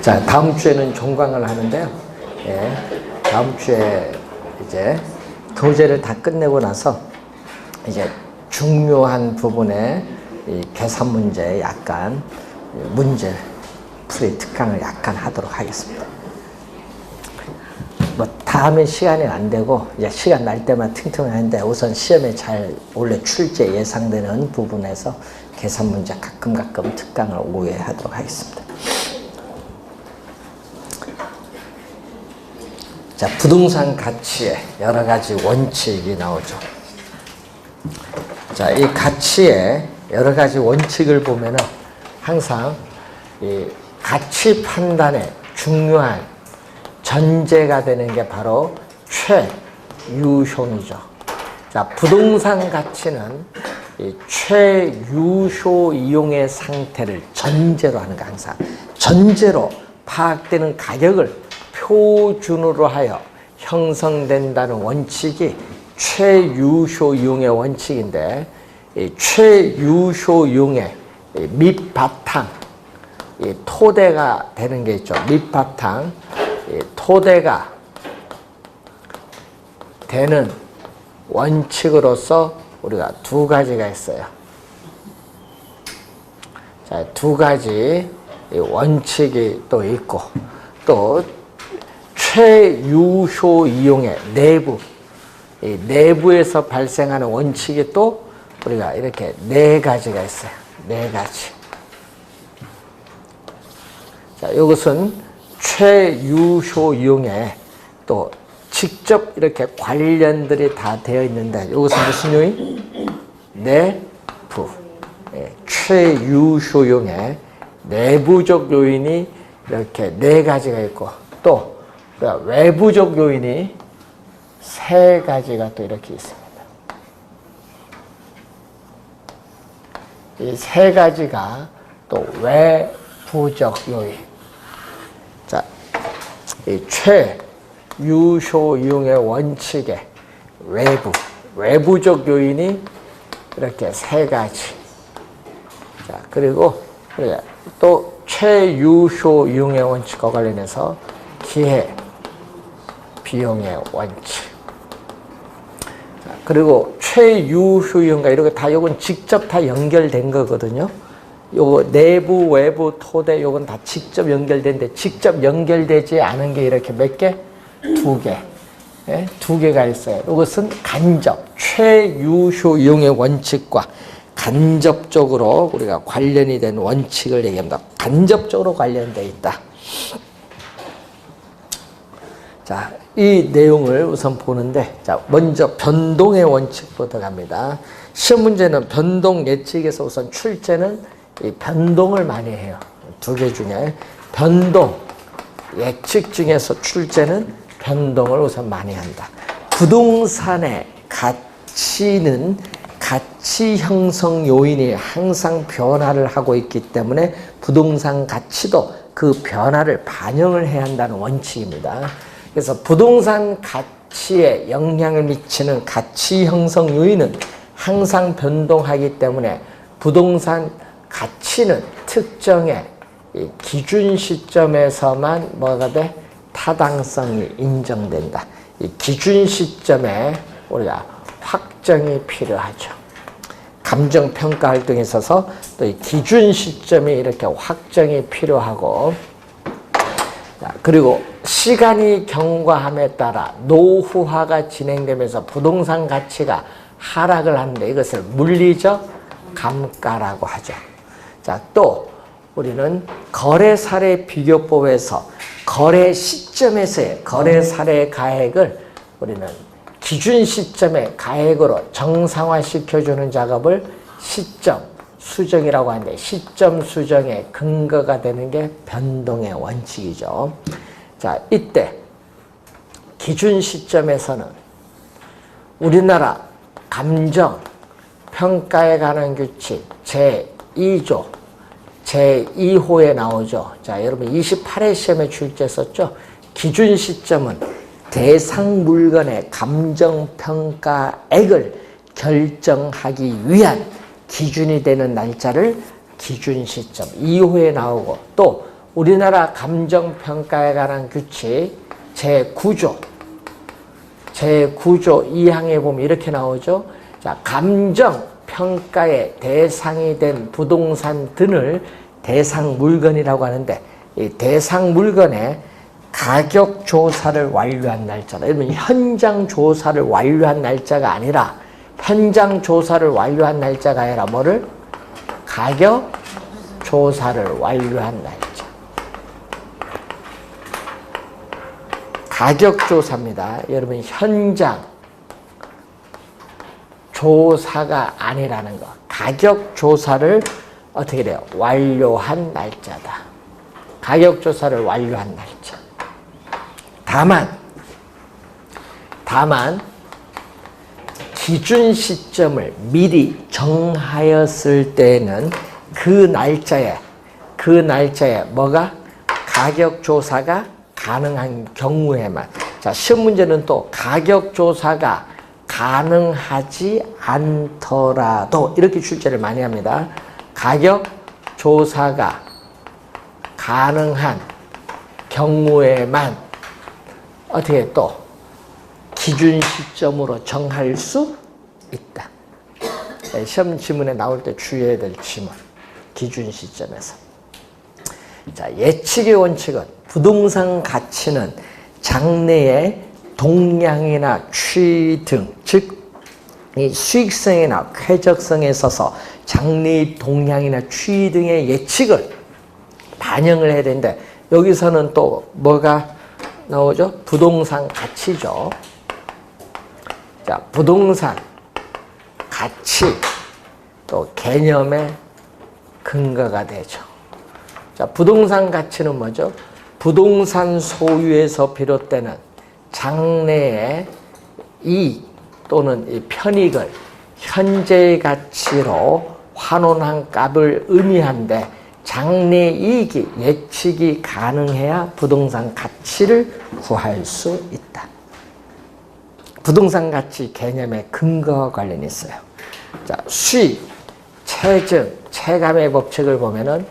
자, 다음 주에는 종강을 하는데요. 예, 다음 주에 이제 교재를 다 끝내고 나서 이제 중요한 부분에 이 계산 문제 약간 문제 풀이 특강을 약간 하도록 하겠습니다. 뭐 다음에 시간이 안 되고 이제 시간 날 때만 팅팅하는데 우선 시험에 잘 원래 출제 예상되는 부분에서 계산 문제 가끔 특강을 오후에 하도록 하겠습니다. 자, 부동산 가치에 여러 가지 원칙이 나오죠. 자, 이 가치에 여러 가지 원칙을 보면은 항상 이 가치 판단에 중요한 전제가 되는 게 바로 최유효이죠. 자, 부동산 가치는 이 최유효 이용의 상태를 전제로 하는 거 항상 전제로 파악되는 가격을 표준으로 하여 형성된다는 원칙이 최유효 이용의 원칙인데, 이 최유효 이용의 밑바탕, 이 토대가 되는 게 있죠. 밑바탕, 이 토대가 되는 원칙으로서 우리가 두 가지가 있어요. 자, 두 가지 원칙이 또 있고, 또 최유효 이용의 내부, 이 내부에서 발생하는 원칙이 또 우리가 이렇게 네 가지가 있어요. 네 가지. 자, 이것은 최유효 이용에 또 직접 이렇게 관련들이 다 되어 있는데, 이것은 무슨 요인? 내부. 예, 최유효 이용에 내부적 요인이 이렇게 네 가지가 있고, 또 외부적 요인이 세 가지가 또 이렇게 있습니다. 이 세 가지가 또 외부적 요인. 자, 이 최유효 이용의 원칙의 외부적 요인이 이렇게 세 가지. 자, 그리고 또 최유효 이용의 원칙과 관련해서 기회, 비용의 원칙. 자, 그리고 최유효 이용과 이런 거 다 요건 직접 다 연결된 거거든요. 요거 내부, 외부, 토대 요건 다 직접 연결된데, 직접 연결되지 않은 게 이렇게 몇 개? 두 개. 예? 두 개가 있어요. 이것은 간접, 최유효 이용의 원칙과 간접적으로 우리가 관련이 된 원칙을 얘기합니다. 간접적으로 관련되어 있다. 자, 이 내용을 우선 보는데, 자, 먼저 변동의 원칙부터 갑니다. 시험 문제는 변동 예측에서 우선 출제는 이 변동을 많이 해요. 두 개 중에 변동 예측 중에서 출제는 변동을 우선 많이 한다. 부동산의 가치는 가치 형성 요인이 항상 변화를 하고 있기 때문에 부동산 가치도 그 변화를 반영을 해야 한다는 원칙입니다. 그래서 부동산 가치에 영향을 미치는 가치 형성 요인은 항상 변동하기 때문에 부동산 가치는 특정의 기준 시점에서만 뭐가 돼? 타당성이 인정된다. 이 기준 시점에 우리가 확정이 필요하죠. 감정평가 활동에 있어서 또 이 기준 시점에 이렇게 확정이 필요하고, 그리고 시간이 경과함에 따라 노후화가 진행되면서 부동산 가치가 하락을 하는데 이것을 물리적 감가라고 하죠. 자, 또 우리는 거래 사례 비교법에서 거래 시점에서의 거래 사례 가액을 우리는 기준 시점의 가액으로 정상화 시켜주는 작업을 시점 수정이라고 하는데, 시점 수정의 근거가 되는 게 변동의 원칙이죠. 자, 이때 기준 시점에서는 우리나라 감정 평가에 관한 규칙 제2조 제2호에 나오죠. 자, 여러분 28회 시험에 출제했었죠. 기준 시점은 대상 물건의 감정평가액을 결정하기 위한 기준이 되는 날짜를 기준 시점 2호에 나오고, 또 우리나라 감정평가에 관한 규칙 제9조 2항에 보면 이렇게 나오죠. 자, 감정평가의 대상이 된 부동산 등을 대상 물건이라고 하는데 이 대상 물건의 가격 조사를 완료한 날짜다. 여러분 현장 조사를 완료한 날짜가 아니라 현장 조사를 완료한 날짜가 아니라 뭐를? 가격 조사를 완료한 날짜. 가격 조사입니다. 여러분 현장 조사가 아니라는 거. 가격 조사를 어떻게 돼요? 완료한 날짜다. 가격 조사를 완료한 날짜. 다만 기준 시점을 미리 정하였을 때에는 그 날짜에 뭐가? 가격 조사가 가능한 경우에만. 자, 시험 문제는 또 가격 조사가 가능하지 않더라도 이렇게 출제를 많이 합니다. 가격 조사가 가능한 경우에만 어떻게 또 기준 시점으로 정할 수 있다. 시험 지문에 나올 때 주의해야 될 지문. 기준 시점에서. 자, 예측의 원칙은 부동산 가치는 장래의 동향이나 추이 등, 즉 이 수익성이나 쾌적성에 있어서 장래의 동향이나 추이 등의 예측을 반영을 해야 되는데 여기서는 또 뭐가 나오죠? 부동산 가치죠. 자, 부동산 가치 또 개념의 근거가 되죠. 자, 부동산 가치는 뭐죠? 부동산 소유에서 비롯되는 장래의 이익 또는 이 편익을 현재 가치로 환원한 값을 의미하는데 장래 이익이 예측이 가능해야 부동산 가치를 구할 수 있다. 부동산 가치 개념의 근거와 관련이 있어요. 자, 수익, 체증, 체감의 법칙을 보면은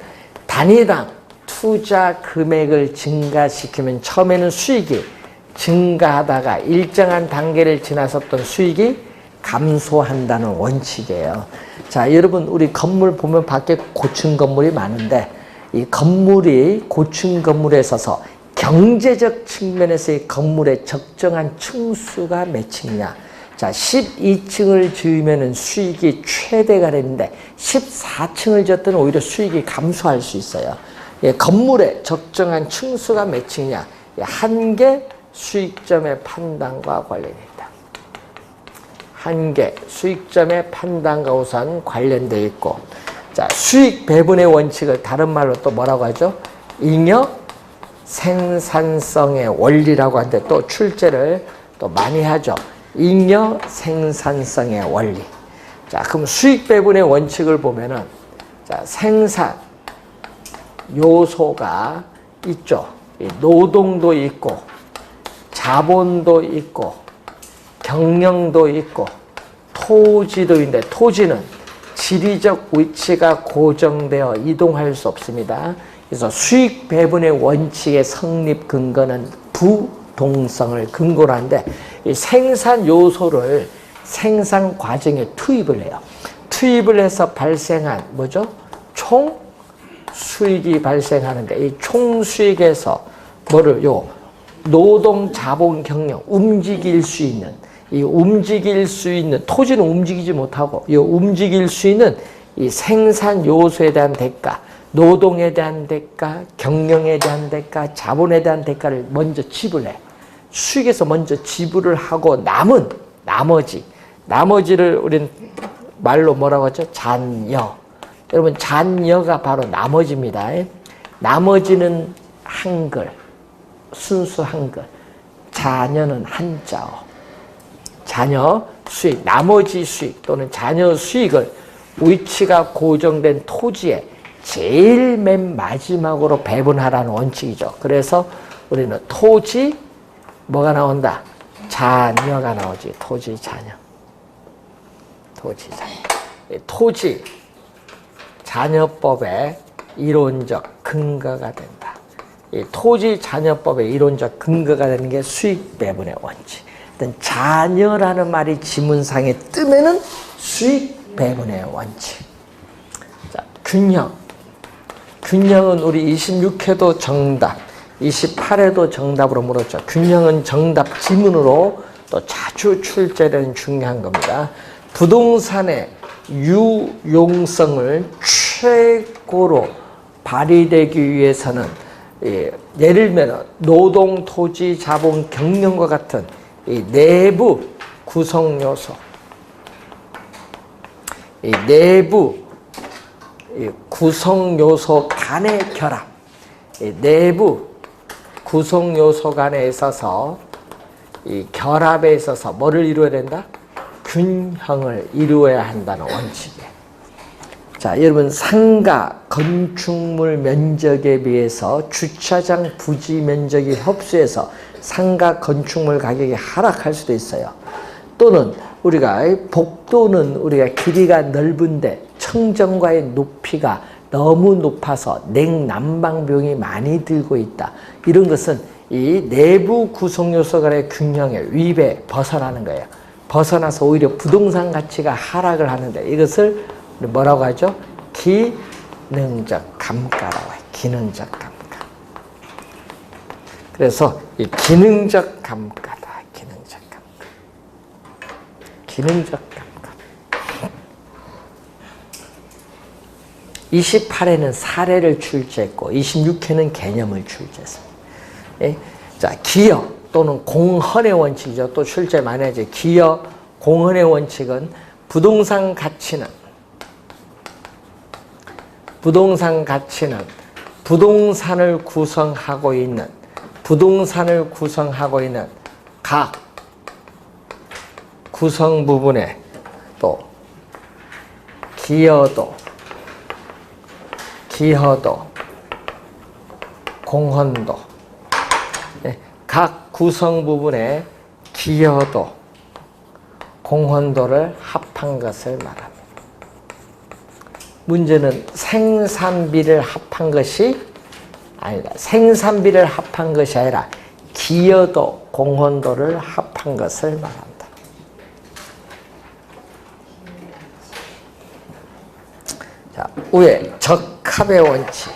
단위당 투자 금액을 증가시키면 처음에는 수익이 증가하다가 일정한 단계를 지나섰던 수익이 감소한다는 원칙이에요. 자, 여러분 우리 건물 보면 밖에 고층 건물이 많은데 이 건물이 고층 건물에 있어서 경제적 측면에서의 건물의 적정한 층수가 몇 층이냐. 자, 12층을 지으면 수익이 최대가 되는데 14층을 지었더니 오히려 수익이 감소할 수 있어요. 예, 건물의 적정한 층수가 몇 층이냐. 한계 수익점의 판단과 관련이 있다. 한계 수익점의 판단과 우선 관련되어 있고, 자, 수익 배분의 원칙을 다른 말로 또 뭐라고 하죠? 잉여 생산성의 원리라고 하는데 또 출제를 또 많이 하죠. 잉여 생산성의 원리. 자, 그럼 수익 배분의 원칙을 보면은 자, 생산 요소가 있죠. 노동도 있고 자본도 있고 경영도 있고 토지도 있는데 토지는 지리적 위치가 고정되어 이동할 수 없습니다. 그래서 수익 배분의 원칙의 성립 근거는 부동성을 근거로 하는데 이 생산 요소를 생산 과정에 투입을 해요. 투입을 해서 발생한 뭐죠? 총 수익이 발생하는데 이 총 수익에서 뭐를 노동, 자본, 경영 움직일 수 있는 토지는 움직이지 못하고 이 움직일 수 있는 이 생산 요소에 대한 대가, 노동에 대한 대가, 경영에 대한 대가, 자본에 대한 대가를 먼저 지불해. 수익에서 먼저 지불을 하고 남은 나머지를 우리는 말로 뭐라고 하죠? 잔여. 여러분 잔여가 바로 나머지입니다. 나머지는 한글, 순수 한글. 잔여는 한자어. 잔여 수익, 나머지 수익 또는 잔여 수익을 위치가 고정된 토지에 제일 맨 마지막으로 배분하라는 원칙이죠. 그래서 우리는 토지 뭐가 나온다? 잔여가 나오지. 토지 잔여. 토지 잔여법의 이론적 근거가 된다. 이 토지자녀법의 이론적 근거가 되는 게 수익 배분의 원칙. 일단 자녀라는 말이 지문상에 뜨면은 수익 배분의 원칙. 자, 균형. 균형은 우리 26회도 정답, 28회도 정답으로 물었죠. 균형은 정답 지문으로 또 자주 출제되는 중요한 겁니다. 부동산의 유용성을 최고로 발휘되기 위해서는 예를 들면 노동, 토지, 자본, 경영과 같은 이 내부 구성 요소, 이 내부 구성 요소 간의 결합, 이 내부 구성 요소 간에 있어서 이 결합에 있어서 뭐를 이루어야 된다? 균형을 이루어야 한다는 원칙이에요. 자, 여러분 상가 건축물 면적에 비해서 주차장 부지 면적이 협소해서 상가 건축물 가격이 하락할 수도 있어요. 또는 우리가 복도는 우리가 길이가 넓은데 청정과의 높이가 너무 높아서 냉난방 비용이 많이 들고 있다. 이런 것은 이 내부 구성 요소 간의 균형의 위배 벗어나는 거예요. 벗어나서 오히려 부동산 가치가 하락을 하는데 이것을 뭐라고 하죠? 기능적 감가라고 해요. 기능적 감가. 그래서 이 기능적 감가다. 기능적 감가. 기능적 감가. 28회는 사례를 출제했고 26회는 개념을 출제했습니다. 예? 자, 기여 또는 공헌의 원칙이죠. 또 출제 많이 하죠. 기여, 공헌의 원칙은 부동산 가치는 부동산을 구성하고 있는 각 구성 부분에 또 기여도, 공헌도, 각 구성 부분에 기여도, 공헌도를 합한 것을 말합니다. 문제는 생산비를 합한 것이 아니다. 생산비를 합한 것이 아니라 기여도, 공헌도를 합한 것을 말한다. 자, 위에 적합의 원칙.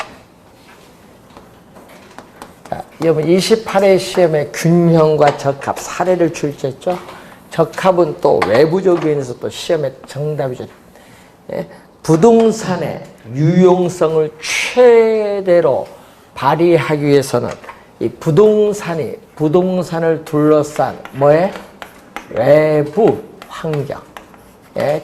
자, 여러분 28회 시험에 균형과 적합 사례를 출제했죠. 적합은 또 외부적 요인에서 또 시험의 정답이죠. 예? 부동산의 유용성을 최대로 발휘하기 위해서는 이 부동산을 둘러싼 뭐에 외부 환경에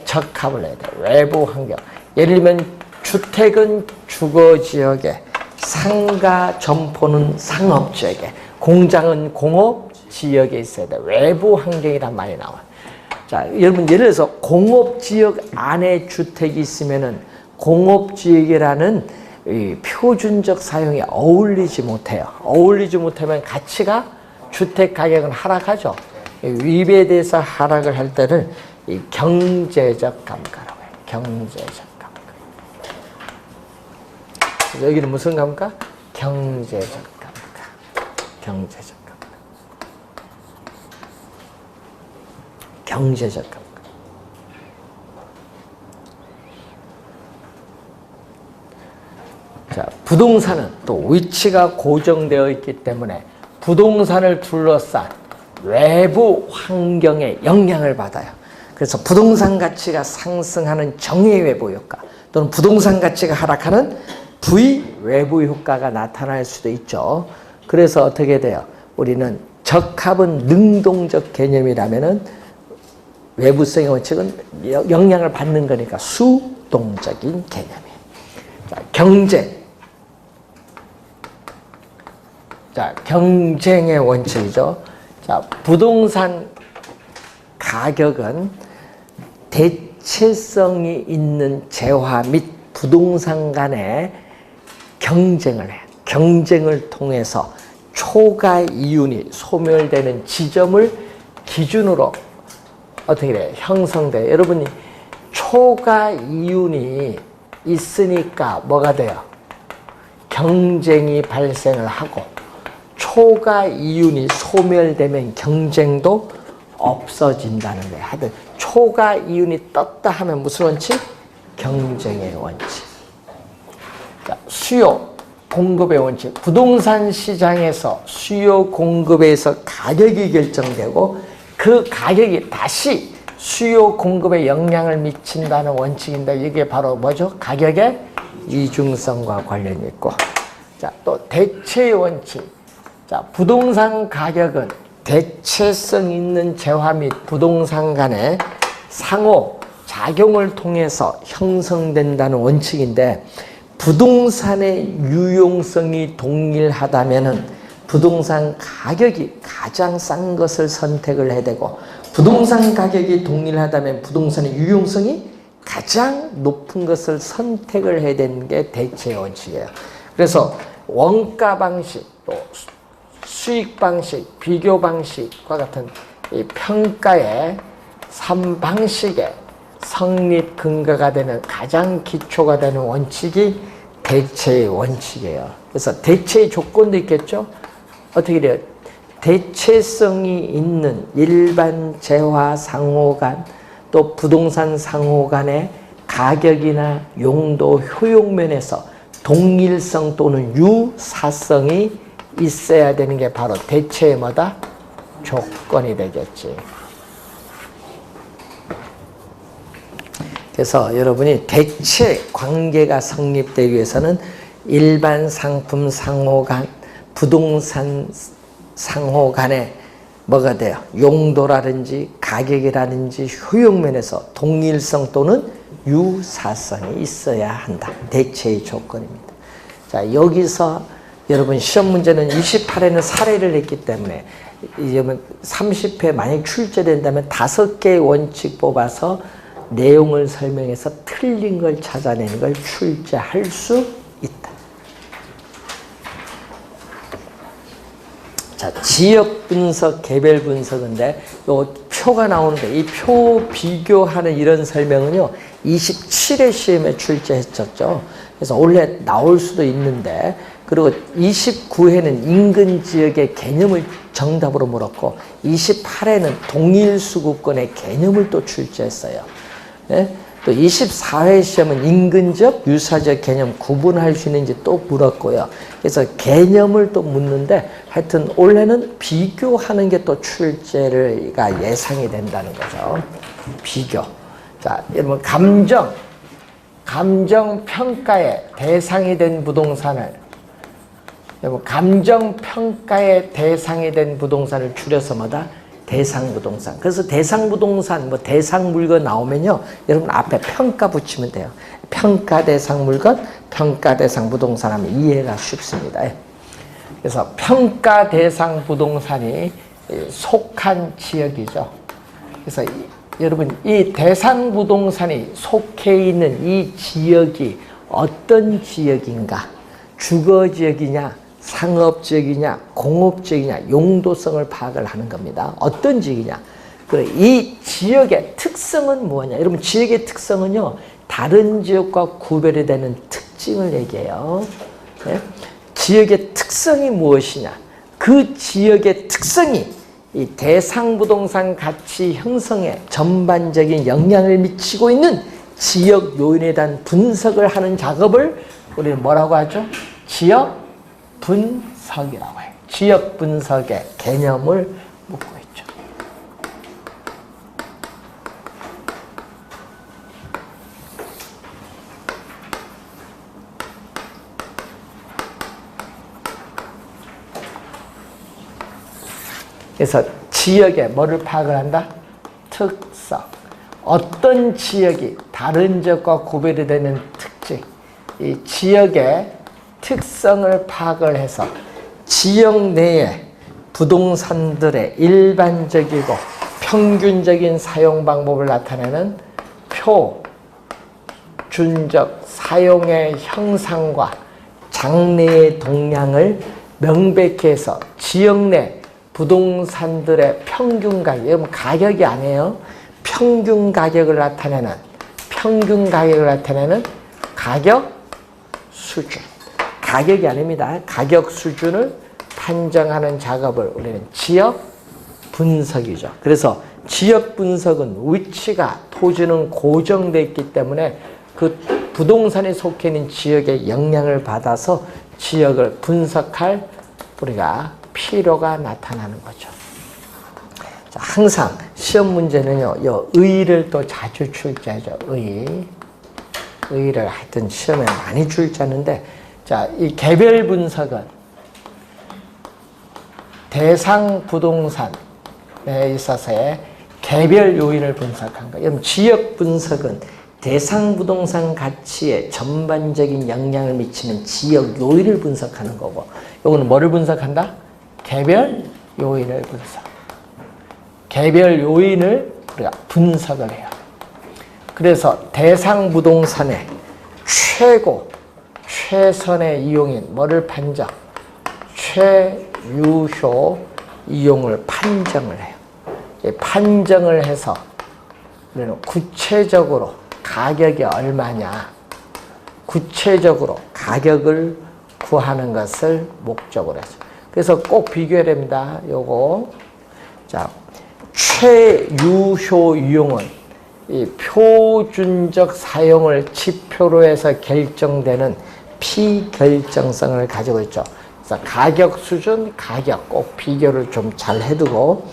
적합을 해야 돼요. 외부 환경. 예를 들면 주택은 주거 지역에, 상가 점포는 상업 지역에, 공장은 공업 지역에 있어야 돼. 외부 환경이란 말이 나와요. 자, 여러분 예를 들어서 공업지역 안에 주택이 있으면은 공업지역이라는 이 표준적 사용이 어울리지 못해요. 어울리지 못하면 가치가 주택 가격은 하락하죠. 위배돼서 하락을 할 때는 이 경제적 감가라고 해요. 경제적 감가. 여기는 무슨 감가? 경제적 감가. 경제적. 경제적 감가. 자, 부동산은 또 위치가 고정되어 있기 때문에 부동산을 둘러싼 외부 환경에 영향을 받아요. 그래서 부동산 가치가 상승하는 정외외부 효과 또는 부동산 가치가 하락하는 부외부 효과가 나타날 수도 있죠. 그래서 어떻게 돼요? 우리는 적합은 능동적 개념이라면은 외부성의 원칙은 영향을 받는 거니까 수동적인 개념이에요. 자, 경쟁. 자, 경쟁의 원칙이죠. 자, 부동산 가격은 대체성이 있는 재화 및 부동산 간의 경쟁을 해요. 경쟁을 통해서 초과 이윤이 소멸되는 지점을 기준으로 어떻게 돼요? 형성돼요. 여러분이 초과 이윤이 있으니까 뭐가 돼요? 경쟁이 발생을 하고 초과 이윤이 소멸되면 경쟁도 없어진다는 거예요. 하여튼 초과 이윤이 떴다 하면 무슨 원칙? 경쟁의 원칙. 자, 수요, 공급의 원칙. 부동산 시장에서 수요, 공급에서 가격이 결정되고 그 가격이 다시 수요, 공급에 영향을 미친다는 원칙인데 이게 바로 뭐죠? 가격의 이중성과 관련이 있고. 자, 또 대체의 원칙. 자, 부동산 가격은 대체성 있는 재화 및 부동산 간의 상호 작용을 통해서 형성된다는 원칙인데 부동산의 유용성이 동일하다면은 부동산 가격이 가장 싼 것을 선택을 해야 되고 부동산 가격이 동일하다면 부동산의 유용성이 가장 높은 것을 선택을 해야 되는 게 대체의 원칙이에요. 그래서 원가 방식, 또 수익 방식, 비교 방식과 같은 이 평가의 3방식의 성립 근거가 되는 가장 기초가 되는 원칙이 대체의 원칙이에요. 그래서 대체의 조건도 있겠죠? 어떻게 돼요? 대체성이 있는 일반 재화 상호 간 또 부동산 상호 간의 가격이나 용도 효용 면에서 동일성 또는 유사성이 있어야 되는 게 바로 대체의 뭐다? 조건이 되겠지. 그래서 여러분이 대체 관계가 성립되기 위해서는 일반 상품 상호 간, 부동산 상호 간에 뭐가 돼요? 용도라든지 가격이라든지 효용면에서 동일성 또는 유사성이 있어야 한다. 대체의 조건입니다. 자, 여기서 여러분 시험 문제는 28회는 사례를 했기 때문에 이제 30회 만약 출제된다면 5개의 원칙 뽑아서 내용을 설명해서 틀린 걸 찾아내는 걸 출제할 수 있다. 자, 지역 분석, 개별 분석인데 요 표가 나오는데 이 표 비교하는 이런 설명은요 27회 시험에 출제했었죠. 그래서 원래 나올 수도 있는데 그리고 29회는 인근 지역의 개념을 정답으로 물었고 28회는 동일 수급권의 개념을 또 출제했어요. 네? 또 24회 시험은 인근적, 유사적 개념 구분할 수 있는지 또 물었고요. 그래서 개념을 또 묻는데 하여튼 올해는 비교하는 게 또 출제가 예상이 된다는 거죠. 비교. 자, 여러분 감정 평가의 대상이 된 부동산을 여러분 감정 평가의 대상이 된 부동산을 줄여서 뭐다? 대상 부동산. 그래서 대상 부동산, 뭐 대상 물건 나오면요, 여러분 앞에 평가 붙이면 돼요. 평가 대상 물건, 평가 대상 부동산 하면 이해가 쉽습니다. 그래서 평가 대상 부동산이 속한 지역이죠. 그래서 여러분 이 대상 부동산이 속해 있는 이 지역이 어떤 지역인가? 주거 지역이냐? 상업지역이냐, 공업지역이냐, 용도성을 파악을 하는 겁니다. 어떤 지역이냐. 이 지역의 특성은 뭐냐. 여러분, 지역의 특성은요, 다른 지역과 구별이 되는 특징을 얘기해요. 네? 지역의 특성이 무엇이냐. 그 지역의 특성이 이 대상부동산 가치 형성에 전반적인 영향을 미치고 있는 지역 요인에 대한 분석을 하는 작업을 우리는 뭐라고 하죠? 지역 분석이라고 해요. 지역 분석의 개념을 묻고 있죠. 그래서 지역에 뭐를 파악을 한다? 특성. 어떤 지역이 다른 지역과 구별이 되는 특징. 이 지역의 특성을 파악을 해서 지역 내의 부동산들의 일반적이고 평균적인 사용 방법을 나타내는 표준적 사용의 형상과 장래의 동향을 명백히 해서 지역 내 부동산들의 평균 가격, 이건 가격이 아니에요. 평균 가격을 나타내는 가격 수준. 가격이 아닙니다. 가격 수준을 판정하는 작업을 우리는 지역 분석이죠. 그래서 지역 분석은 위치가 토지는 고정되어 있기 때문에 그 부동산에 속해 있는 지역의 영향을 받아서 지역을 분석할 우리가 필요가 나타나는 거죠. 자, 항상 시험 문제는요, 요 의의를 또 자주 출제하죠. 의의를 하여튼 시험에 많이 출제하는데, 자, 이 개별 분석은 대상 부동산에 있어서의 개별 요인을 분석한 거예요. 그럼 지역 분석은 대상 부동산 가치에 전반적인 영향을 미치는 지역 요인을 분석하는 거고, 요거는 뭐를 분석한다? 개별 요인을 분석. 개별 요인을 우리가 분석을 해요. 그래서 대상 부동산의 최선의 이용인 뭐를 판정? 최유효 이용을 판정을 해요. 판정을 해서 우리는 구체적으로 가격이 얼마냐, 구체적으로 가격을 구하는 것을 목적으로 해서. 그래서 꼭 비교해야 됩니다. 요거. 자, 최유효 이용은 이 표준적 사용을 지표로 해서 결정되는 피결정성을 가지고 있죠. 그래서 가격 수준, 가격 꼭 비교를 좀 잘 해두고,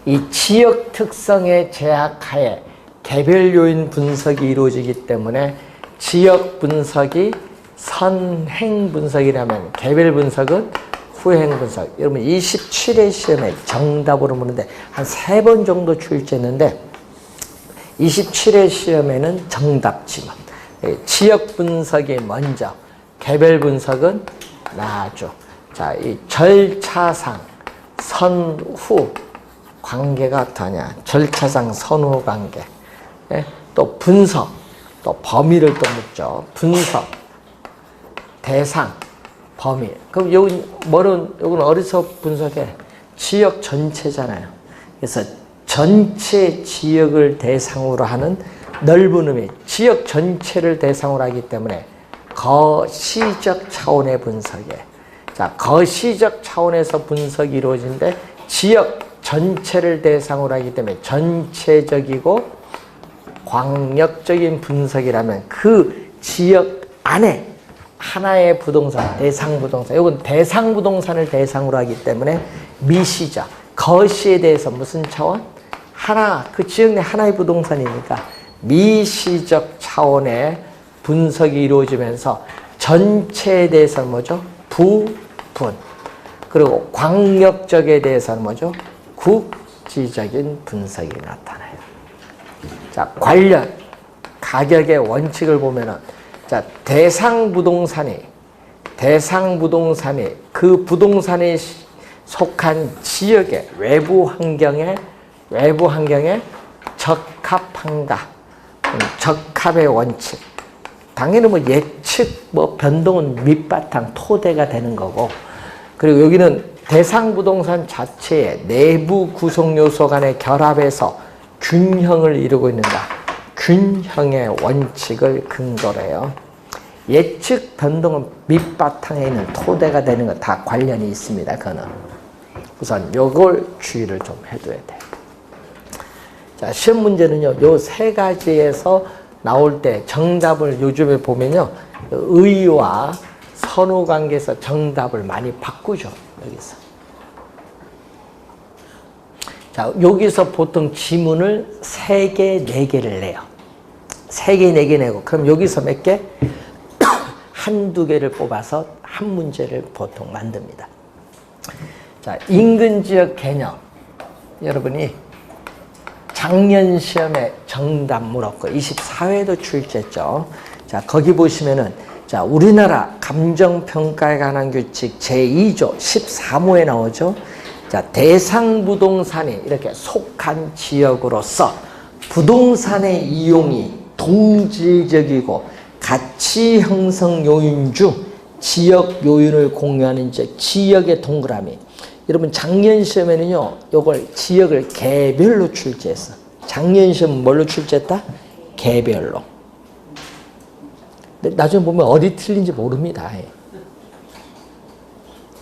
이 지역 특성의 제약하에 개별 요인 분석이 이루어지기 때문에 지역 분석이 선행 분석이라면 개별 분석은 후행 분석. 여러분 27회 시험에 정답으로 묻는데 한 3번 정도 출제했는데 27회 시험에는 정답 지문. 지역 분석이 먼저, 개별 분석은 나중. 자, 이 절차상 선후 관계가 어떠냐. 절차상 선후 관계. 또 분석, 또 범위를 또 묻죠. 분석, 대상, 범위. 그럼 여기는 어디서 분석해? 지역 전체잖아요. 그래서 전체 지역을 대상으로 하는 넓은 의미, 지역 전체를 대상으로 하기 때문에 거시적 차원의 분석이에요. 자, 거시적 차원에서 분석이 이루어지는데 지역 전체를 대상으로 하기 때문에 전체적이고 광역적인 분석이라면 그 지역 안에 하나의 부동산, 대상 부동산, 이건 대상 부동산을 대상으로 하기 때문에 미시적, 거시에 대해서 무슨 차원? 하나, 그 지역 내 하나의 부동산이니까 미시적 차원의 분석이 이루어지면서 전체에 대해서는 뭐죠? 부분. 그리고 광역적에 대해서는 뭐죠? 국지적인 분석이 나타나요. 자, 관련 가격의 원칙을 보면은, 자, 대상 부동산이 그 부동산에 속한 지역의 외부 환경에 적합한가, 적합의 원칙. 당연히 뭐 예측, 변동은 밑바탕 토대가 되는 거고, 그리고 여기는 대상 부동산 자체의 내부 구성 요소 간의 결합에서 균형을 이루고 있는다. 균형의 원칙을 근거로 해요. 예측 변동은 밑바탕에 있는 토대가 되는 것 다 관련이 있습니다. 그거는 우선 요걸 주의를 좀 해둬야 돼요. 자, 시험 문제는요, 요 3가지에서 나올 때 정답을 요즘에 보면요, 의와 선후 관계에서 정답을 많이 바꾸죠. 여기서. 자, 여기서 보통 지문을 3개, 4개를 내요. 3개, 4개 내고, 그럼 여기서 몇 개? 한두 개를 뽑아서 한 문제를 보통 만듭니다. 자, 인근 지역 개념. 여러분이 작년 시험에 정답 물었고, 24회도 출제했죠. 자, 거기 보시면은, 자, 우리나라 감정평가에 관한 규칙 제2조 13호에 나오죠. 자, 대상 부동산이 이렇게 속한 지역으로서 부동산의 이용이 동질적이고 가치 형성 요인 중 지역 요인을 공유하는 지역의 동그라미. 여러분 작년 시험에는요, 요걸 지역을 개별로 출제했어. 작년 시험 뭘로 출제했다? 개별로. 근데 나중에 보면 어디 틀린지 모릅니다.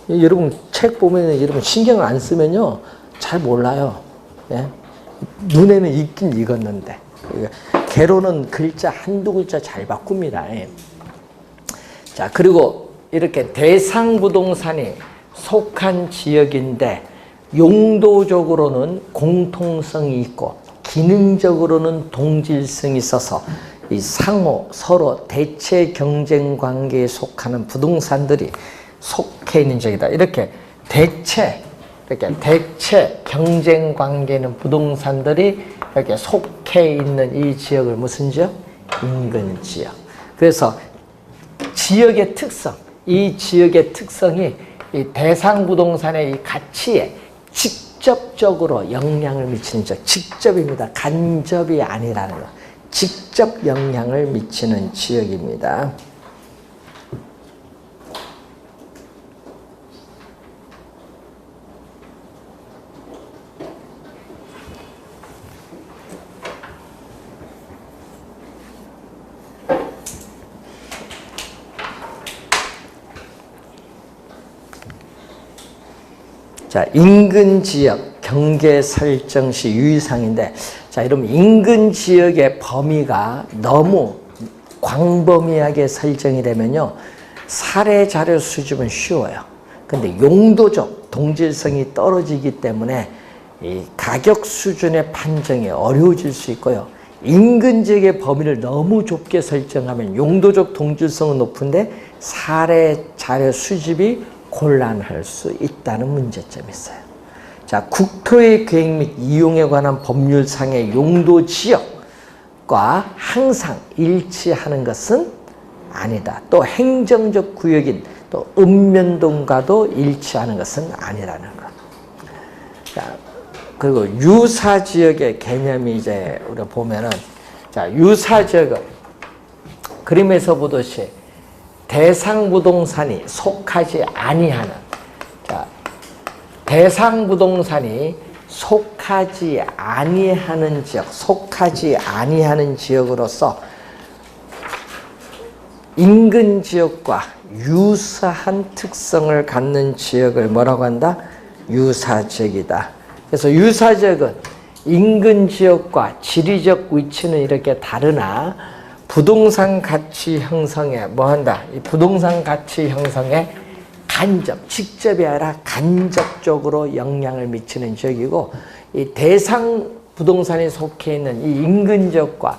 여러분 책 보면 여러분 신경을 안 쓰면요 잘 몰라요. 예? 눈에는 익긴 익었는데 개로는 글자 한두 글자 잘 바꿉니다. 예. 자, 그리고 이렇게 대상부동산이 속한 지역인데 용도적으로는 공통성이 있고 기능적으로는 동질성이 있어서 이 상호 서로 대체 경쟁 관계에 속하는 부동산들이 속해 있는 지역이다. 이렇게 대체 경쟁 관계에 있는 부동산들이 이렇게 속해 있는 이 지역을 무슨 지역? 인근 지역. 그래서 지역의 특성, 이 지역의 특성이 이 대상 부동산의 이 가치에 직접적으로 영향을 미치는 지역. 직접입니다. 간접이 아니라는 거. 직접 영향을 미치는 지역입니다. 자, 인근 지역 경계 설정 시 유의사항인데, 자, 여러분 인근 지역의 범위가 너무 광범위하게 설정이 되면요 사례 자료 수집은 쉬워요. 근데 용도적 동질성이 떨어지기 때문에 이 가격 수준의 판정이 어려워질 수 있고요. 인근 지역의 범위를 너무 좁게 설정하면 용도적 동질성은 높은데 사례 자료 수집이 곤란할 수 있다는 문제점이 있어요. 자, 국토의 계획 및 이용에 관한 법률상의 용도 지역과 항상 일치하는 것은 아니다. 또 행정적 구역인 또 읍면동과도 일치하는 것은 아니라는 것. 자, 그리고 유사 지역의 개념이 이제 우리가 보면은, 자, 유사 지역은 그림에서 보듯이 대상 부동산이 속하지 아니하는, 자, 대상 부동산이 속하지 아니하는 지역, 속하지 아니하는 지역으로서 인근 지역과 유사한 특성을 갖는 지역을 뭐라고 한다? 유사 지역이다. 그래서 유사 지역은 인근 지역과 지리적 위치는 이렇게 다르나 부동산 가치 형성에 뭐 한다? 이 부동산 가치 형성에 간접, 직접이 아니라 간접적으로 영향을 미치는 지역이고, 이 대상 부동산이 속해 있는 이 인근 지역과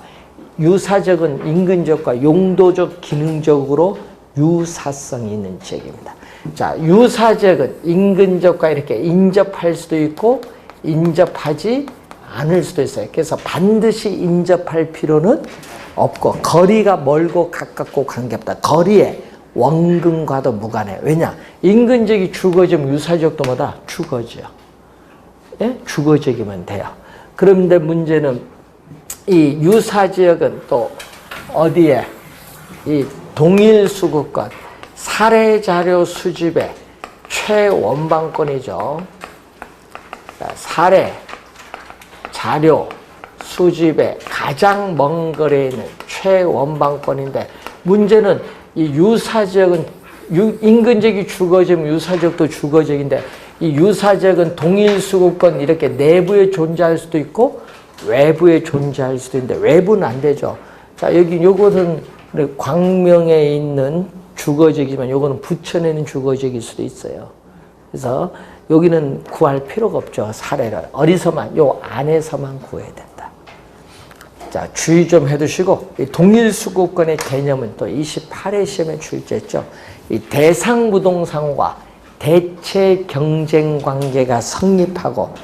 유사 지역은 인근 지역과 용도적, 기능적으로 유사성이 있는 지역입니다. 자, 유사 지역은 인근 지역과 이렇게 인접할 수도 있고 인접하지 않을 수도 있어요. 그래서 반드시 인접할 필요는 없고, 거리가 멀고 가깝고 관계없다. 거리에 원근과도 무관해. 왜냐? 인근 지역이 주거지면 유사 지역도 뭐다? 주거지요. 예? 주거지역이면 돼요. 그런데 문제는 이 유사 지역은 또 어디에? 이 동일 수급권, 사례 자료 수집의 최원방권이죠. 사례 자료 수집의 가장 먼 거리에 있는 최원방권인데, 문제는 이 유사지역은 인근 지역이 주거지면 유사지역도 주거지역인데, 이 유사지역은 동일 수급권 이렇게 내부에 존재할 수도 있고 외부에 존재할 수도 있는데 외부는 안 되죠. 자, 여기 요것은 광명에 있는 주거지역이지만 요거는 부천에 있는 주거지역일 수도 있어요. 그래서 여기는 구할 필요가 없죠. 사례를 어디서만, 요 안에서만 구해야 된다. 자, 주의 좀 해두시고, 이 동일수급권의 개념은 또 28회 시험에 출제했죠. 이 대상부동산과 대체 경쟁 관계가 성립하고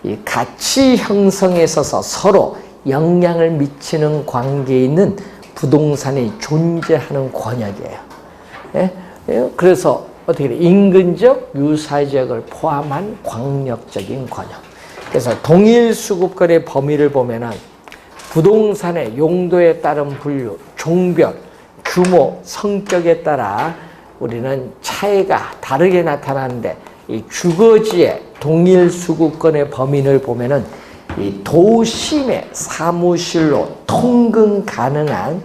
이 가치 형성에 있어서 서로 영향을 미치는 관계에 있는 부동산이 존재하는 권역이에요. 예? 그래서 어떻게 돼? 인근적, 유사지역을 포함한 광역적인 권역. 그래서 동일수급권의 범위를 보면은 부동산의 용도에 따른 분류, 종별, 규모, 성격에 따라 우리는 차이가 다르게 나타나는데, 이 주거지의 동일수급권의 범위를 보면은 이 도심의 사무실로 통근 가능한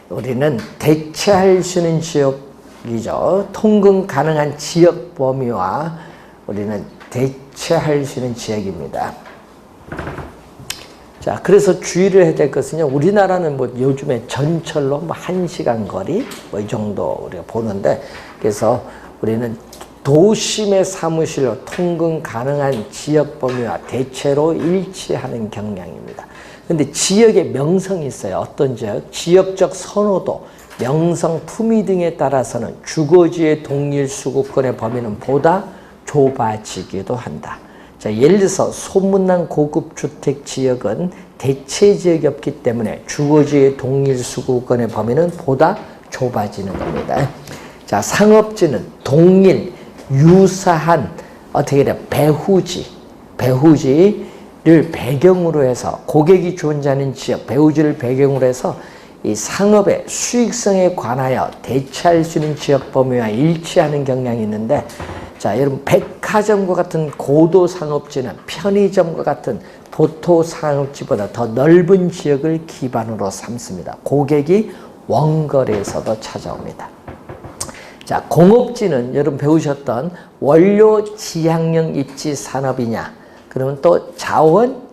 우리는 대체할 수 있는 지역 지역이죠. 통근 가능한 지역 범위와 우리는 대체할 수 있는 지역입니다. 자, 그래서 주의를 해야 될 것은요, 우리나라는 뭐 요즘에 전철로 뭐 1시간 거리 뭐 이 정도 우리가 보는데, 그래서 우리는 도심의 사무실로 통근 가능한 지역 범위와 대체로 일치하는 경향입니다. 근데 지역의 명성이 있어요. 어떤 지역? 지역적 선호도, 명성, 품위 등에 따라서는 주거지의 동일 수급권의 범위는 보다 좁아지기도 한다. 자, 예를 들어서 소문난 고급 주택 지역은 대체 지역이 없기 때문에 주거지의 동일 수급권의 범위는 보다 좁아지는 겁니다. 자, 상업지는 동일, 유사한 어떻게 돼? 배후지를 배경으로 해서 고객이 존재하는 지역, 배후지를 배경으로 해서 이 상업의 수익성에 관하여 대체할 수 있는 지역 범위와 일치하는 경향이 있는데, 자, 여러분, 백화점과 같은 고도 상업지는 편의점과 같은 보통 상업지보다 더 넓은 지역을 기반으로 삼습니다. 고객이 원거리에서도 찾아옵니다. 자, 공업지는 여러분 배우셨던 원료 지향형 입지 산업이냐, 그러면 또 자원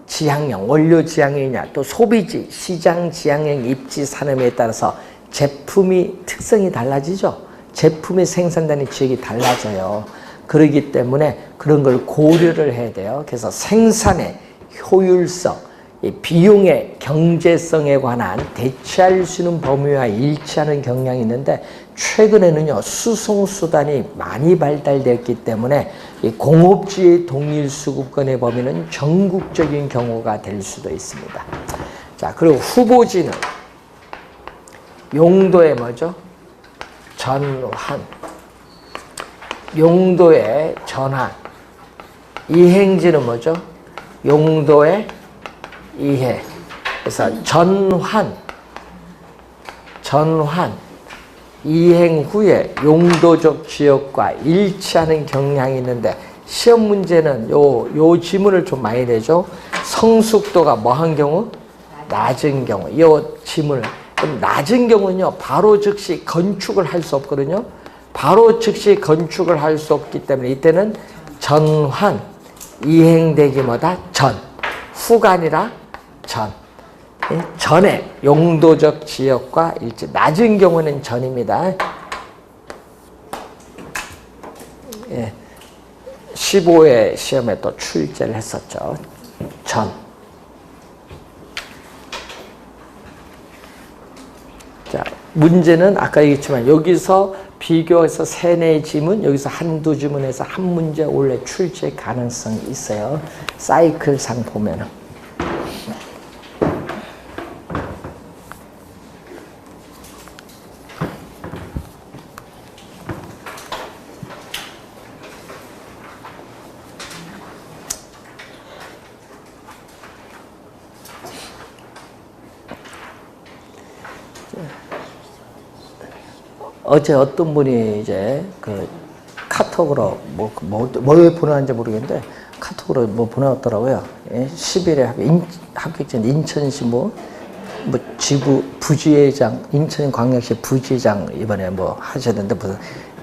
지향형, 원료 지향형이냐, 또 소비지, 시장 지향형 입지 산업에 따라서 제품이 특성이 달라지죠. 제품이 생산되는 지역이 달라져요. 그렇기 때문에 그런 걸 고려를 해야 돼요. 그래서 생산의 효율성, 비용의 경제성에 관한 대체할 수 있는 범위와 일치하는 경향이 있는데, 최근에는요, 수송수단이 많이 발달됐기 때문에 이 공업지의 동일 수급권의 범위는 전국적인 경우가 될 수도 있습니다. 자, 그리고 후보지는 용도의 뭐죠? 전환, 용도의 전환. 이행지는 뭐죠? 용도의 이해. 그래서 전환, 이행 후에 용도적 지역과 일치하는 경향이 있는데, 시험 문제는 요 지문을 좀 많이 내죠. 성숙도가 뭐한 경우? 낮은 경우. 요 지문을. 그럼 낮은 경우는요, 바로 즉시 건축을 할 수 없거든요. 바로 즉시 건축을 할 수 없기 때문에 이때는 전환, 이행되기 뭐다? 전. 후가 아니라 전. 전에 용도적 지역과 일치. 낮은 경우는 전입니다. 예. 15회 시험에 또 출제를 했었죠. 전. 자, 문제는 아까 얘기했지만 여기서 비교해서 3-4 지문, 여기서 한두 지문에서 한 문제 원래 출제 가능성이 있어요. 사이클상 보면은. 어제 어떤 분이 이제 그 카톡으로 뭐 보내는지 모르겠는데 카톡으로 뭐 보내왔더라고요. 10일에 합격자 인천시 뭐 지부 부지회장, 인천광역시 부지회장 이번에 뭐 하셨는데 무슨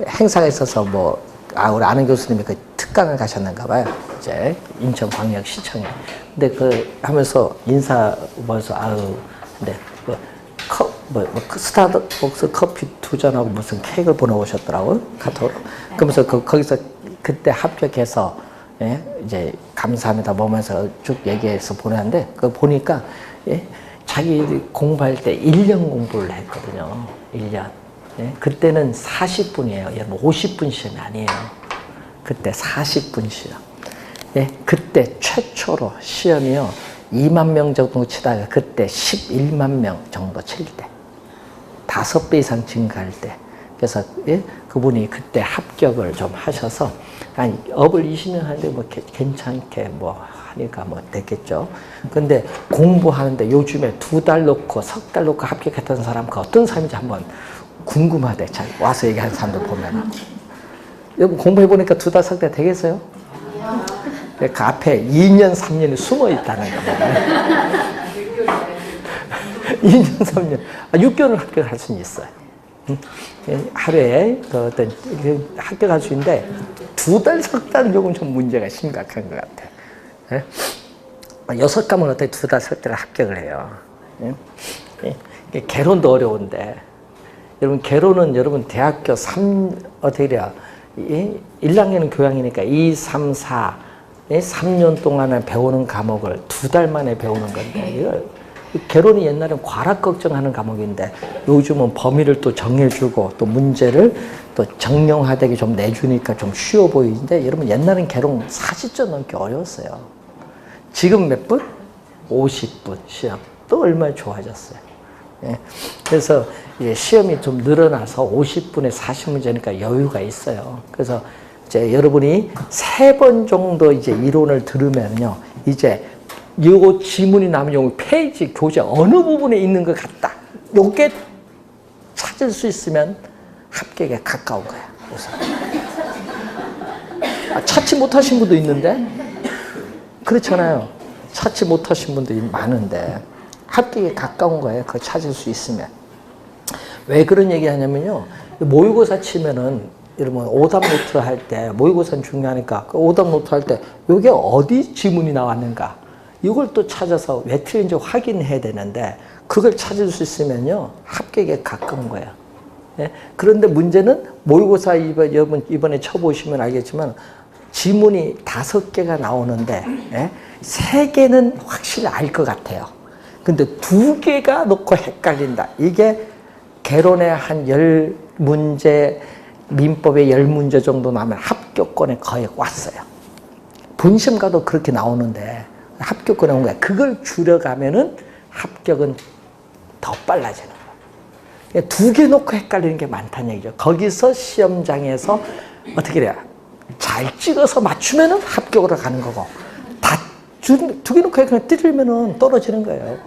행사가 있어서 우리 아는 교수님이 그 특강을 가셨는가 봐요. 이제 인천광역시청에. 근데 그 하면서 인사 벌써 근데 스타벅스 커피 2잔하고 무슨 케이크를 보내오셨더라고요. 카톡으로. 그러면서 거기서 그때 합격해서, 예, 이제 감사합니다 보면서 쭉 얘기해서 보냈는데, 그거 보니까, 예, 자기 공부할 때 1년 공부를 했거든요. 1년. 예, 그때는 40분이에요. 여러분 50분 시험이 아니에요. 그때 40분 시험. 예, 그때 최초로 시험이요. 2만 명 정도 치다가 그때 11만 명 정도 칠 때. 5배 이상 증가할 때. 그래서, 예? 그분이 그때 합격을 좀 하셔서, 아니, 업을 20년 하는데 뭐 괜찮게 뭐 하니까 뭐 됐겠죠. 근데 공부하는데 요즘에 2달 놓고 3달 놓고 합격했던 사람, 그 어떤 사람인지 한번 궁금하대. 잘 와서 얘기하는 사람들 보면은. 여러분 공부해보니까 2달, 3달 되겠어요? 그 앞에 2년, 3년이 숨어 있다는 겁니다. 2년, 3년. 6개월을 합격할 수는 있어요. 하루에 그 어떤 합격할 수 있는데 2달, 3달은 조금 좀 문제가 심각한 것 같아. 예? 6과목은 어떻게 2달, 3달에 합격을 해요. 예? 개론도 어려운데, 여러분, 개론은 여러분 대학교 어떻게 돼요? 1학년은 교양이니까 2, 3, 4, 3년 동안에 배우는 과목을 2달 만에 배우는 건데, 개론이 옛날엔 과락 걱정하는 과목인데 요즘은 범위를 또 정해주고 또 문제를 또 정형화되게 좀 내주니까 좀 쉬워 보이는데, 여러분 옛날엔 개론 40점 넘게 어려웠어요. 지금 몇 분? 50분 시험. 또 얼마나 좋아졌어요. 예. 그래서 시험이 좀 늘어나서 50분에 40문제니까 여유가 있어요. 그래서 이제 여러분이 3번 정도 이제 이론을 들으면요, 이제 요 지문이 나면 요 페이지 교재 어느 부분에 있는 것 같다, 요게 찾을 수 있으면 합격에 가까운 거야. 그래서 찾지 못하신 분도 있는데, 그렇잖아요. 찾지 못하신 분들이 많은데 합격에 가까운 거예요. 그거 찾을 수 있으면. 왜 그런 얘기 하냐면요, 모의고사 치면은 여러분 오답 노트 할 때, 모의고사는 중요하니까 그 오답 노트 할 때 요게 어디 지문이 나왔는가, 이걸 또 찾아서 왜 틀린지 확인해야 되는데, 그걸 찾을 수 있으면요 합격에 가까운 거예요. 예? 그런데 문제는 모의고사 여러분 이번에 쳐보시면 알겠지만 지문이 5개가 나오는데, 예? 3개는 확실히 알 것 같아요. 근데 2개가 놓고 헷갈린다. 이게 개론에 한 10문제, 민법에 10문제 정도 나오면 합격권에 거의 왔어요. 본심가도 그렇게 나오는데 합격권에 온 거야. 그걸 줄여가면은 합격은 더 빨라지는 거야. 2개 놓고 헷갈리는 게 많다는 얘기죠. 거기서 시험장에서 어떻게 돼요? 잘 찍어서 맞추면은 합격으로 가는 거고, 다 2개 놓고 헷갈리면 띠리면은 떨어지는 거예요.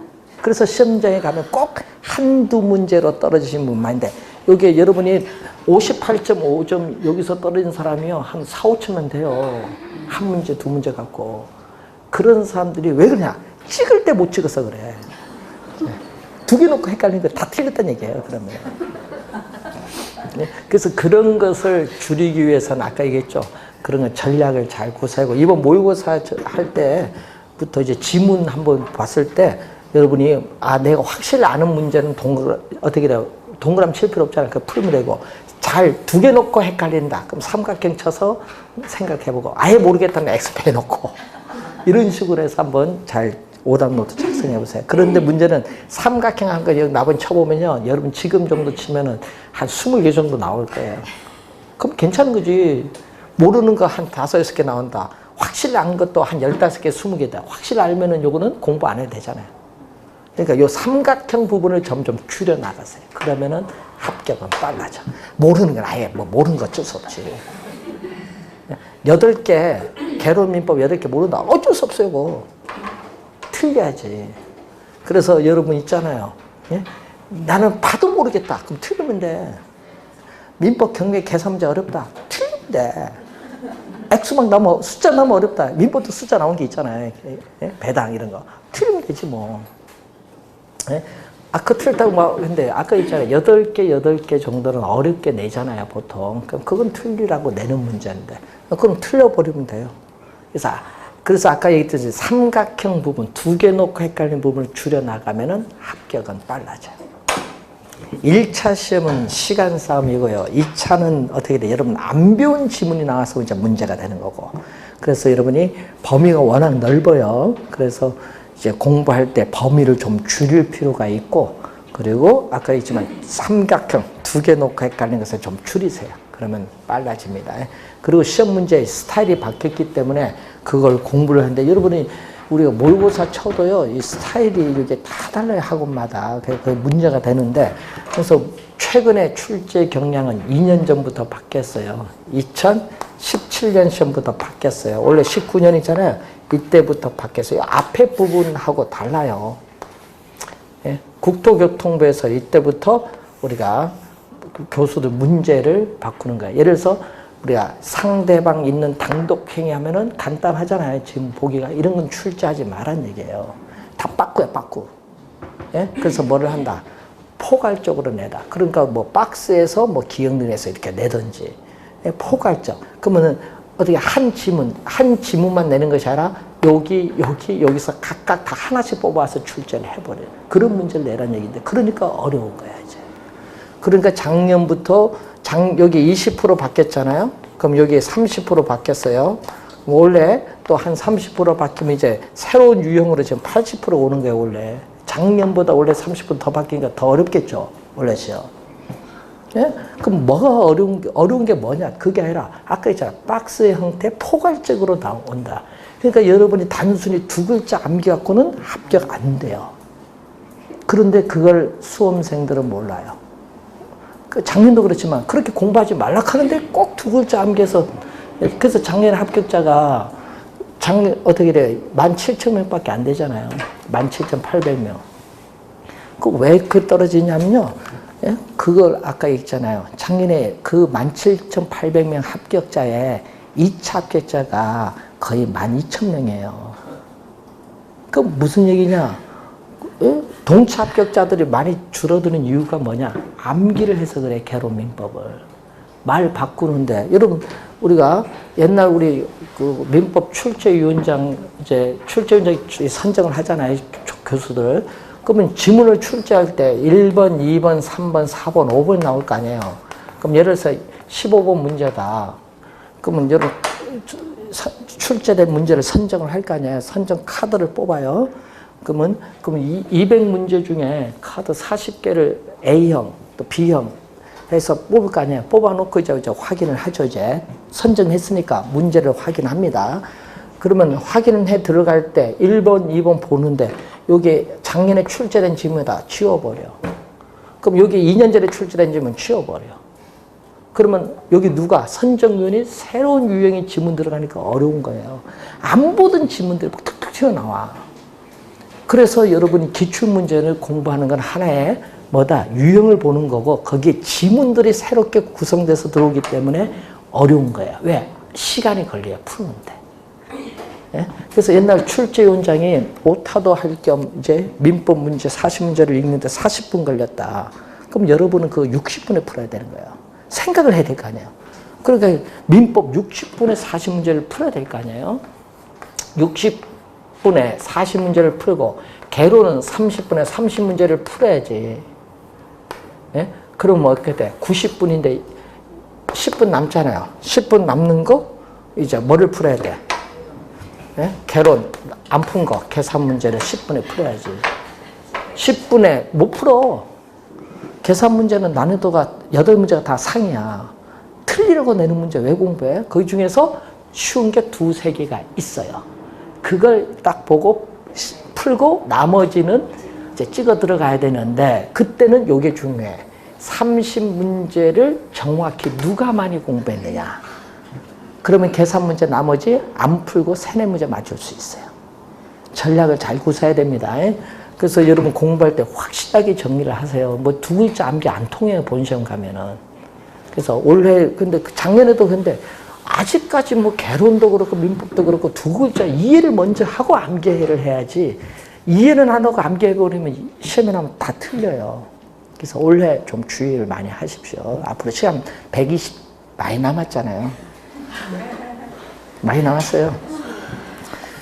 그래서 시험장에 가면 꼭 한두 문제로 떨어지신 분만인데, 여기에 여러분이 58.5점 여기서 떨어진 사람이요 한 4, 5천만 돼요. 한 문제, 2문제 갖고. 그런 사람들이 왜 그러냐? 찍을 때 못 찍어서 그래. 2개 놓고 헷갈리는 거 다 틀렸다는 얘기예요, 그러면. 그래서 그런 것을 줄이기 위해서는 아까 얘기했죠. 그런 거 전략을 잘 구사하고, 이번 모의고사 할 때부터 이제 지문 한번 봤을 때 여러분이 내가 확실히 아는 문제는 어떻게 돼요? 동그라미 칠 필요 없잖아요. 그 풀면 되고, 잘 2개 놓고 헷갈린다. 그럼 삼각형 쳐서 생각해보고, 아예 모르겠다면 X페 놓고, 이런 식으로 해서 한번 잘 오답 노트 작성해보세요. 그런데 문제는 삼각형 한 거 여기 나번 쳐보면요, 여러분 지금 정도 치면은 한 20개 정도 나올 거예요. 그럼 괜찮은 거지. 모르는 거 한 5, 6개 나온다. 확실히 안 것도 한 15개, 20개다. 확실히 알면은 요거는 공부 안 해도 되잖아요. 그러니까 요 삼각형 부분을 점점 줄여나가세요. 그러면은 합격은 빨라져. 모르는 건 아예 모르는 거 어쩔 수 없지. 8개, 개론민법 8개 모른다. 어쩔 수 없어요, 그거. 틀려야지. 그래서 여러분 있잖아요. 예? 나는 봐도 모르겠다. 그럼 틀리면 돼. 민법 경매 계산 문제 어렵다. 틀리면 돼. X막 나오면, 숫자 나오면 어렵다. 민법도 숫자 나온 게 있잖아요. 예? 배당 이런 거. 틀리면 되지 뭐. 예? 그 틀렸다고 근데 아까 있잖아요. 8개 정도는 어렵게 내잖아요, 보통. 그럼 그건 틀리라고 내는 문제인데. 그럼 틀려버리면 돼요. 그래서 아까 얘기했듯이 삼각형 부분, 2개 놓고 헷갈리는 부분을 줄여나가면은 합격은 빨라져요. 1차 시험은 시간 싸움이고요. 2차는 어떻게 돼? 여러분 안 배운 지문이 나와서 이제 문제가 되는 거고. 그래서 여러분이 범위가 워낙 넓어요. 그래서 이제 공부할 때 범위를 좀 줄일 필요가 있고, 그리고 아까 있지만 삼각형 2개 놓고 헷갈리는 것을 좀 줄이세요. 그러면 빨라집니다. 그리고 시험 문제의 스타일이 바뀌었기 때문에 그걸 공부를 하는데, 여러분이 우리가 모의고사 쳐도요, 이 스타일이 이렇게 다 달라요, 학원마다. 그 문제가 되는데, 그래서 최근에 출제 경향은 2년 전부터 바뀌었어요. 2017년 시험부터 바뀌었어요. 원래 19년이잖아요. 이때부터 바뀌었어요. 앞에 부분하고 달라요. 예? 국토교통부에서 이때부터 우리가 교수들 문제를 바꾸는 거예요. 예를 들어서 우리가 상대방 있는 단독행위 하면은 간단하잖아요. 지금 보기가. 이런 건 출제하지 말란 얘기예요. 다 빠꾸야, 빠꾸. 예? 그래서 뭐를 한다? 포괄적으로 내다. 그러니까 뭐 박스에서 뭐 기억능에서 이렇게 내든지 포괄적. 그러면은 어떻게 한 지문만 내는 것이 아니라 여기서 각각 다 하나씩 뽑아서 출제를 해버려요. 그런 문제를 내라는 얘기인데 그러니까 어려운 거야 이제. 그러니까 작년부터 여기 20% 바뀌었잖아요. 그럼 여기 30% 바뀌었어요. 원래 또 한 30% 바뀌면 이제 새로운 유형으로 지금 80% 오는 거예요 원래. 작년보다 원래 30% 더 바뀌니까 더 어렵겠죠 원래 시험. 예? 그럼 뭐가 어려운 게 뭐냐? 그게 아니라 아까 있잖아 박스의 형태 포괄적으로 나온다. 그러니까 여러분이 단순히 두 글자 암기 갖고는 합격 안 돼요. 그런데 그걸 수험생들은 몰라요. 작년도 그렇지만 그렇게 공부하지 말라 하는데 꼭 두 글자 암기해서 그래서 작년 합격자가 어떻게 돼? 17,000명밖에 안 되잖아요. 17,800명. 그 왜 그 떨어지냐면요. 예? 그걸 아까 얘기했잖아요. 작년에 그 17,800명 합격자의 2차 합격자가 거의 12,000명이에요. 그 무슨 얘기냐? 예? 동차 합격자들이 많이 줄어드는 이유가 뭐냐? 암기를 해서 그래, 개론민법을. 말 바꾸는데, 여러분, 우리가 옛날 우리 그 민법 출제위원장, 출제위원장이 선정을 하잖아요. 교수들. 그러면 지문을 출제할 때 1번, 2번, 3번, 4번, 5번 나올 거 아니에요. 그럼 예를 들어서 15번 문제다. 그러면 여러분 출제된 문제를 선정을 할 거 아니에요. 선정 카드를 뽑아요. 그러면 200문제 중에 카드 40개를 A형, 또 B형 해서 뽑을 거 아니에요. 뽑아놓고 이제 확인을 하죠. 이제 선정했으니까 문제를 확인합니다. 그러면 확인을 해 들어갈 때 1번, 2번 보는데 여기 작년에 출제된 지문이다. 지워버려. 그럼 여기 2년 전에 출제된 지문 지워버려. 그러면 여기 누가 선정위원이 새로운 유형의 지문 들어가니까 어려운 거예요. 안 보던 지문들이 막 툭툭 튀어나와. 그래서 여러분이 기출문제를 공부하는 건 하나의 뭐다? 유형을 보는 거고 거기에 지문들이 새롭게 구성돼서 들어오기 때문에 어려운 거예요. 왜? 시간이 걸려요. 푸는데. 예? 그래서 옛날 출제위원장이 오타도 할 겸 이제 민법 문제 40문제를 읽는데 40분 걸렸다. 그럼 여러분은 그 60분에 풀어야 되는 거예요. 생각을 해야 될 거 아니에요. 그러니까 민법 60분에 40문제를 풀어야 될 거 아니에요. 60분에 40문제를 풀고 개론은 30분에 30문제를 풀어야지. 예? 그럼 뭐 어떻게 돼? 90분인데 10분 남잖아요. 10분 남는 거 이제 뭐를 풀어야 돼? 예? 개론 안 푼 거 계산 문제를 10분에 풀어야지. 10분에 못 풀어. 계산 문제는 난이도가 8문제가 다 상이야. 틀리려고 내는 문제 왜 공부해? 그 중에서 쉬운 게 2-3개가 있어요. 그걸 딱 보고 풀고 나머지는 이제 찍어 들어가야 되는데 그때는 요게 중요해. 30문제를 정확히 누가 많이 공부했느냐. 그러면 계산 문제 나머지 안 풀고 3-4문제 맞출 수 있어요. 전략을 잘 구사해야 됩니다. 그래서 여러분 공부할 때 확실하게 정리를 하세요. 뭐 2글자 암기 안 통해요. 본시험 가면은. 그래서 올해 근데 작년에도 근데 아직까지 뭐 개론도 그렇고 민법도 그렇고 2글자 이해를 먼저 하고 암기를 해야지 이해는 안 하고 암기해버리면 시험에 나면 다 틀려요. 그래서 올해 좀 주의를 많이 하십시오. 앞으로 시간 120 많이 남았잖아요. 많이 남았어요.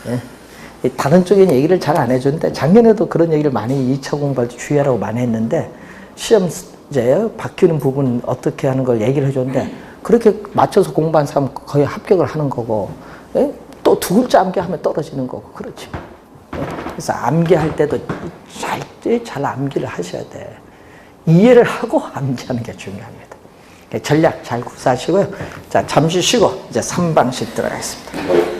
예. 다른 쪽에는 얘기를 잘 안 해주는데 작년에도 그런 얘기를 많이 2차 공부할 때 주의하라고 많이 했는데 시험 이제 바뀌는 부분 어떻게 하는 걸 얘기를 해줬는데 그렇게 맞춰서 공부한 사람 거의 합격을 하는 거고 예? 또 2글자 암기하면 떨어지는 거고 그렇지. 예? 그래서 암기할 때도 잘 암기를 하셔야 돼. 이해를 하고 암기하는 게 중요합니다. 전략 잘 구사하시고요. 자, 잠시 쉬고 이제 3방식 들어가겠습니다.